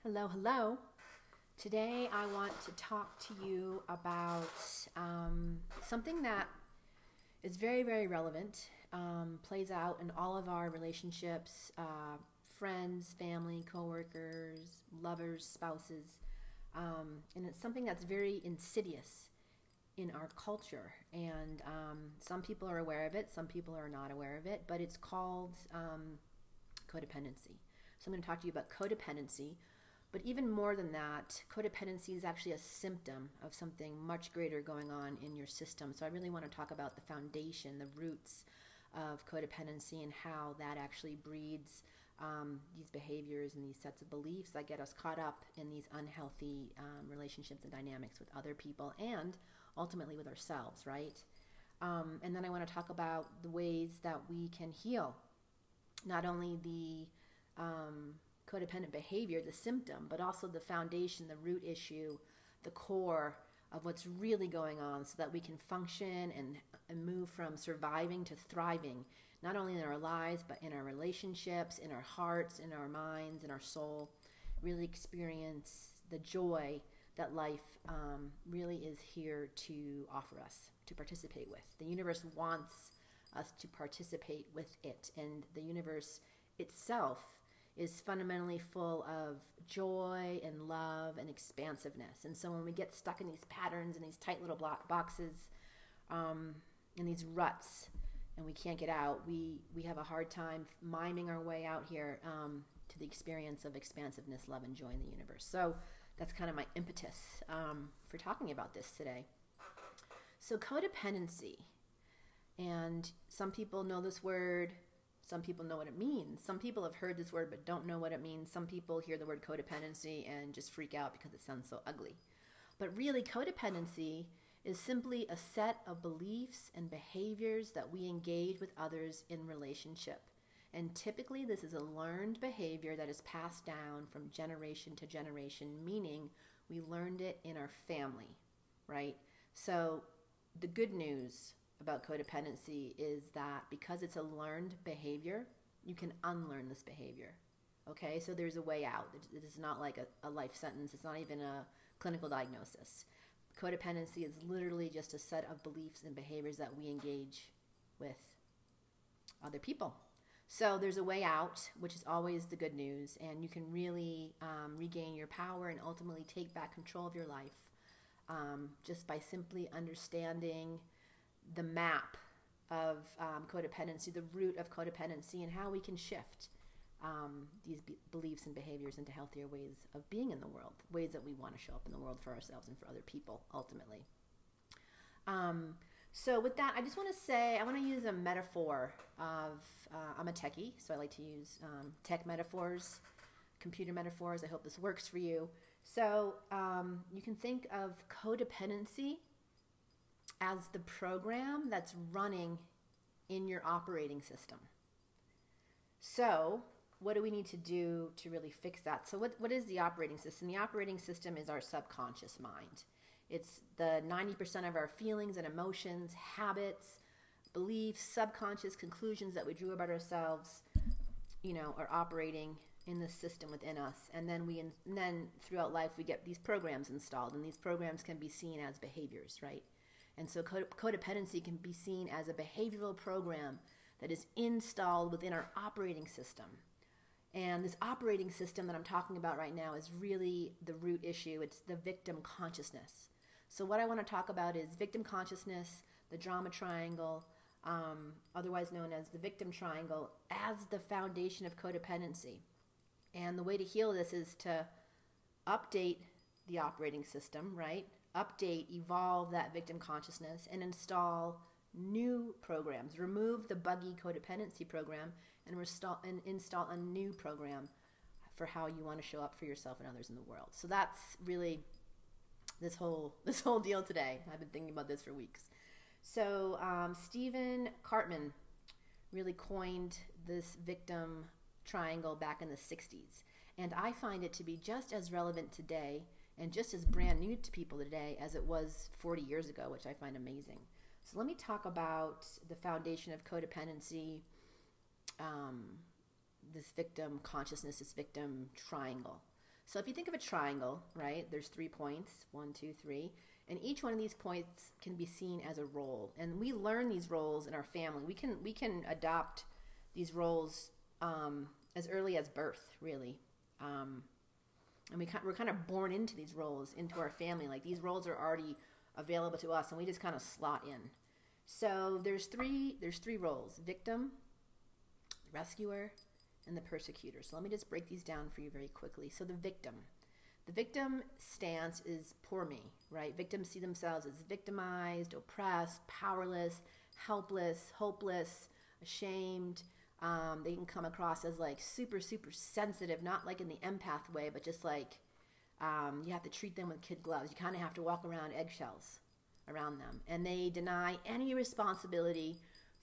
Hello, hello. Today I want to talk to you about something that is very, very relevant, plays out in all of our relationships, friends, family, coworkers, lovers, spouses, and it's something that's very insidious in our culture. And some people are aware of it, some people are not aware of it, but it's called codependency. So I'm going to talk to you about codependency. But even more than that, codependency is actually a symptom of something much greater going on in your system. So I really want to talk about the foundation, the roots of codependency, and how that actually breeds these behaviors and these sets of beliefs that get us caught up in these unhealthy relationships and dynamics with other people and ultimately with ourselves, right? And then I want to talk about the ways that we can heal not only the codependent behavior, the symptom, but also the foundation, the root issue, the core of what's really going on, so that we can function and move from surviving to thriving, not only in our lives, but in our relationships, in our hearts, in our minds, in our soul, really experience the joy that life really is here to offer us, to participate with. The universe wants us to participate with it, and the universe itself is fundamentally full of joy and love and expansiveness. And so when we get stuck in these patterns and these tight little boxes, in these ruts, and we can't get out, we have a hard time miming our way out here to the experience of expansiveness, love, and joy in the universe. So that's kind of my impetus for talking about this today. So codependency, and some people know this word, some people know what it means. Some people have heard this word but don't know what it means. Some people hear the word codependency and just freak out because it sounds so ugly. But really, codependency is simply a set of beliefs and behaviors that we engage with others in relationship. And typically this is a learned behavior that is passed down from generation to generation, meaning we learned it in our family, right? So the good news about codependency is that because it's a learned behavior, you can unlearn this behavior. Okay, so there's a way out. It is not like a life sentence. It's not even a clinical diagnosis. Codependency is literally just a set of beliefs and behaviors that we engage with other people. So there's a way out, which is always the good news, and you can really regain your power and ultimately take back control of your life just by simply understanding the map of codependency, the root of codependency, and how we can shift these beliefs and behaviors into healthier ways of being in the world, ways that we want to show up in the world for ourselves and for other people, ultimately. So with that, I just want to say, I want to use a metaphor of, I'm a techie, so I like to use tech metaphors, computer metaphors. I hope this works for you. So you can think of codependency as the program that's running in your operating system. So what do we need to do to really fix that? So what is the operating system? The operating system is our subconscious mind. It's the 90% of our feelings and emotions, habits, beliefs, subconscious conclusions that we drew about ourselves, are operating in the system within us. And then throughout life we get these programs installed, and these programs can be seen as behaviors, right? And so codependency can be seen as a behavioral program that is installed within our operating system. And this operating system that I'm talking about right now is really the root issue. It's the victim consciousness. So what I want to talk about is victim consciousness, the drama triangle, otherwise known as the victim triangle, as the foundation of codependency. And the way to heal this is to update the operating system, right? Update, evolve that victim consciousness, and install new programs. Remove the buggy codependency program and install a new program for how you want to show up for yourself and others in the world. So that's really this whole deal today. I've been thinking about this for weeks. So Stephen Cartman really coined this victim triangle back in the 60s. And I find it to be just as relevant today and just as brand new to people today as it was 40 years ago, which I find amazing. So let me talk about the foundation of codependency, this victim consciousness, this victim triangle. So if you think of a triangle, right, there's 3 points, 1, 2, 3, and each one of these points can be seen as a role. And we learn these roles in our family. We can adopt these roles as early as birth, really. And we're kind of born into these roles, into our family. Like these roles are already available to us, and we just kind of slot in. So there's three roles: victim, rescuer, and the persecutor. So let me just break these down for you very quickly. So the victim stance is poor me, right? Victims see themselves as victimized, oppressed, powerless, helpless, hopeless, ashamed. They can come across as like super, super sensitive, not like in the empath way, but just like you have to treat them with kid gloves. You kind of have to walk around eggshells around them. And they deny any responsibility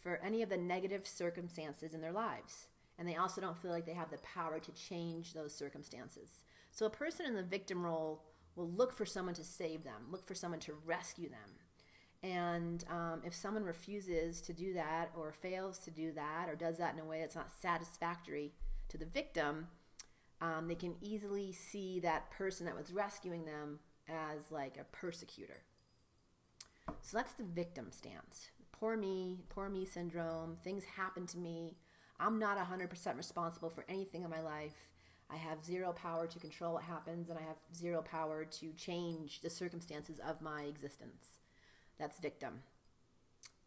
for any of the negative circumstances in their lives. And they also don't feel like they have the power to change those circumstances. So a person in the victim role will look for someone to save them, look for someone to rescue them. And if someone refuses to do that or fails to do that or does that in a way that's not satisfactory to the victim, they can easily see that person that was rescuing them as like a persecutor. So that's the victim stance. Poor me syndrome. Things happen to me. I'm not 100% responsible for anything in my life. I have zero power to control what happens, and I have zero power to change the circumstances of my existence. That's victim.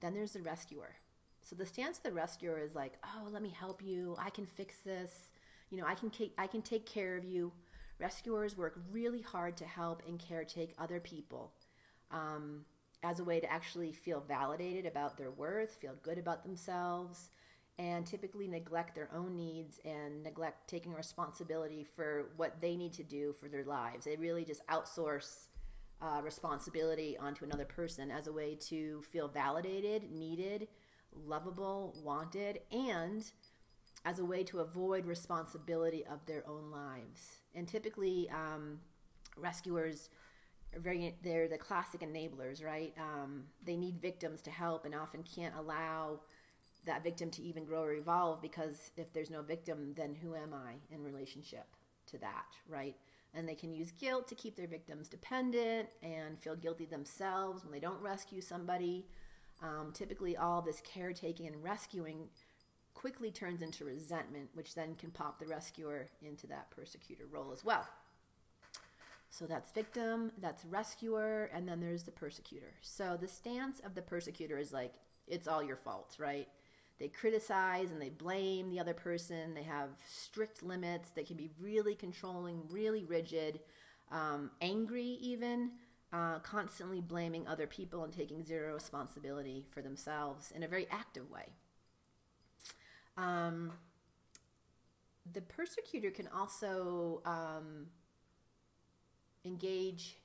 Then there's the rescuer. So the stance of the rescuer is like, oh, let me help you. I can fix this. You know, I can take care of you. Rescuers work really hard to help and caretake other people as a way to actually feel validated about their worth, feel good about themselves, and typically neglect their own needs and neglect taking responsibility for what they need to do for their lives. They really just outsource responsibility onto another person as a way to feel validated, needed, lovable, wanted, and as a way to avoid responsibility of their own lives. And typically, rescuers they're the classic enablers, right? They need victims to help and often can't allow that victim to even grow or evolve, because if there's no victim, then who am I in relationship to that, right? And they can use guilt to keep their victims dependent and feel guilty themselves when they don't rescue somebody. Typically, all this caretaking and rescuing quickly turns into resentment, which then can pop the rescuer into that persecutor role as well. So that's victim, that's rescuer, and then there's the persecutor. So the stance of the persecutor is like, it's all your fault, right? They criticize and they blame the other person. They have strict limits. They can be really controlling, really rigid, angry even, constantly blaming other people and taking zero responsibility for themselves in a very active way. The persecutor can also engage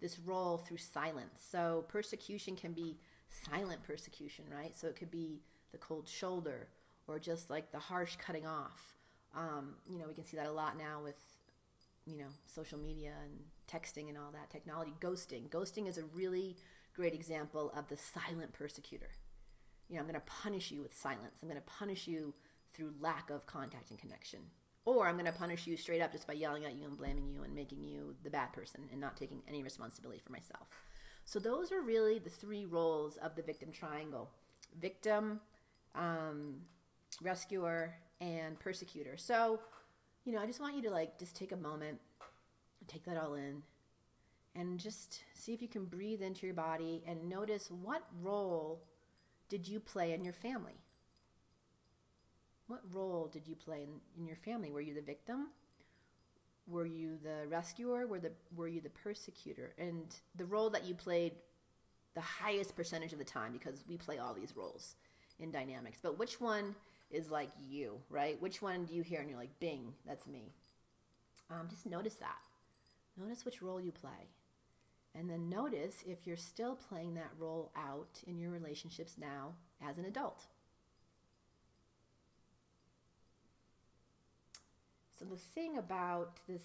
this role through silence. So persecution can be silent persecution, right? So it could be the cold shoulder or just like the harsh cutting off. We can see that a lot now with, social media and texting and all that technology. Ghosting is a really great example of the silent persecutor. I'm going to punish you with silence. I'm going to punish you through lack of contact and connection. Or I'm going to punish you straight up just by yelling at you and blaming you and making you the bad person and not taking any responsibility for myself. So those are really the three roles of the victim triangle: victim, rescuer, and persecutor. So, I just want you to just take a moment, take that all in, and just see if you can breathe into your body and notice, what role did you play in your family? What role did you play in your family? Were you the victim? Were you the rescuer? Were you the persecutor? And the role that you played the highest percentage of the time, because we play all these roles in dynamics, but which one is like you, right? Which one do you hear and you're like, bing, that's me? Just notice that. Notice which role you play. And then notice if you're still playing that role out in your relationships now as an adult. So the thing about this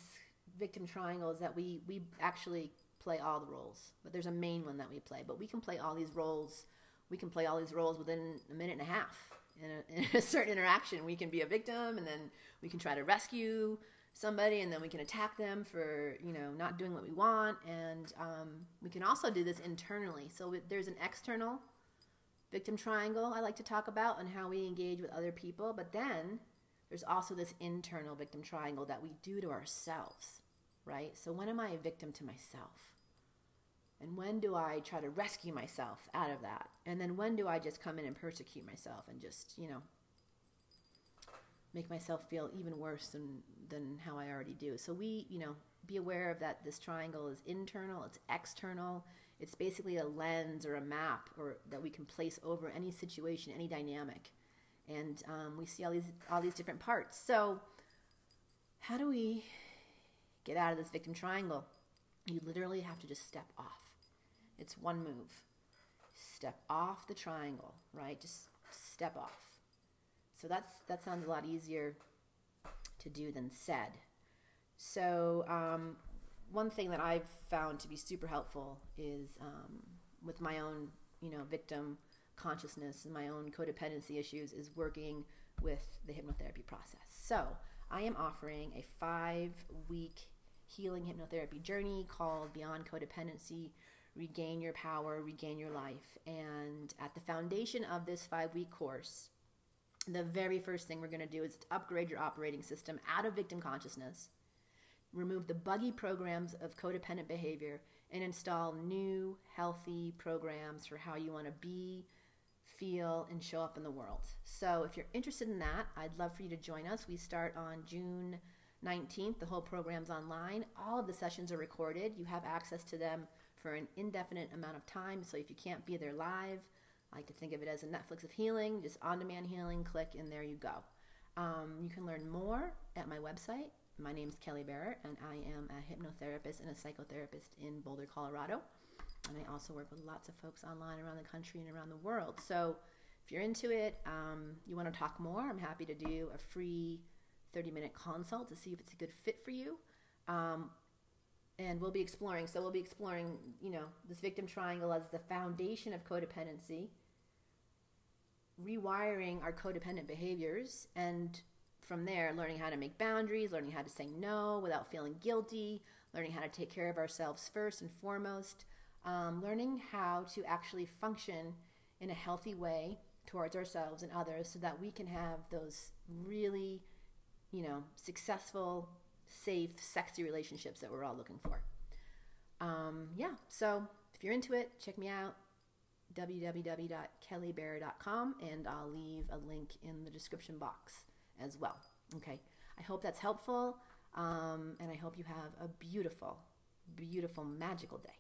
victim triangle is that we actually play all the roles, but there's a main one that we play. But we can play all these roles. We can play all these roles within a minute and a half. In a certain interaction, we can be a victim, and then we can try to rescue somebody, and then we can attack them for, not doing what we want. And we can also do this internally. So there's an external victim triangle I like to talk about and how we engage with other people. But then there's also this internal victim triangle that we do to ourselves, right? So when am I a victim to myself? And when do I try to rescue myself out of that? And then when do I just come in and persecute myself and just, make myself feel even worse than how I already do? So we, be aware of that. This triangle is internal, it's external. It's basically a lens or a map or that we can place over any situation, any dynamic. And we see all these different parts. So how do we get out of this victim triangle? You literally have to just step off. It's one move. Step off the triangle, right? Just step off. So that sounds a lot easier to do than said. So one thing that I've found to be super helpful is with my own, victim consciousness and my own codependency issues is working with the hypnotherapy process. So I am offering a 5-week healing hypnotherapy journey called Beyond Codependency, Regain Your Power, Regain Your Life. And at the foundation of this 5-week course, the very first thing we're going to do is to upgrade your operating system out of victim consciousness, remove the buggy programs of codependent behavior, and install new, healthy programs for how you want to be, feel, and show up in the world. So if you're interested in that, I'd love for you to join us. We start on June 19th. The whole program's online. All of the sessions are recorded. You have access to them for an indefinite amount of time. So if you can't be there live, I like to think of it as a Netflix of healing, just on-demand healing, click, and there you go. You can learn more at my website. My name is Kelly Barrett, and I am a hypnotherapist and a psychotherapist in Boulder, Colorado. And I also work with lots of folks online around the country and around the world. So if you're into it, you want to talk more, I'm happy to do a free 30-minute consult to see if it's a good fit for you. And we'll be exploring. So we'll be exploring, this victim triangle as the foundation of codependency, rewiring our codependent behaviors, and from there, learning how to make boundaries, learning how to say no without feeling guilty, learning how to take care of ourselves first and foremost, learning how to actually function in a healthy way towards ourselves and others so that we can have those really, successful, safe, sexy relationships that we're all looking for. So if you're into it, check me out, www.kellybear.com, and I'll leave a link in the description box as well. Okay, I hope that's helpful, and I hope you have a beautiful, beautiful, magical day.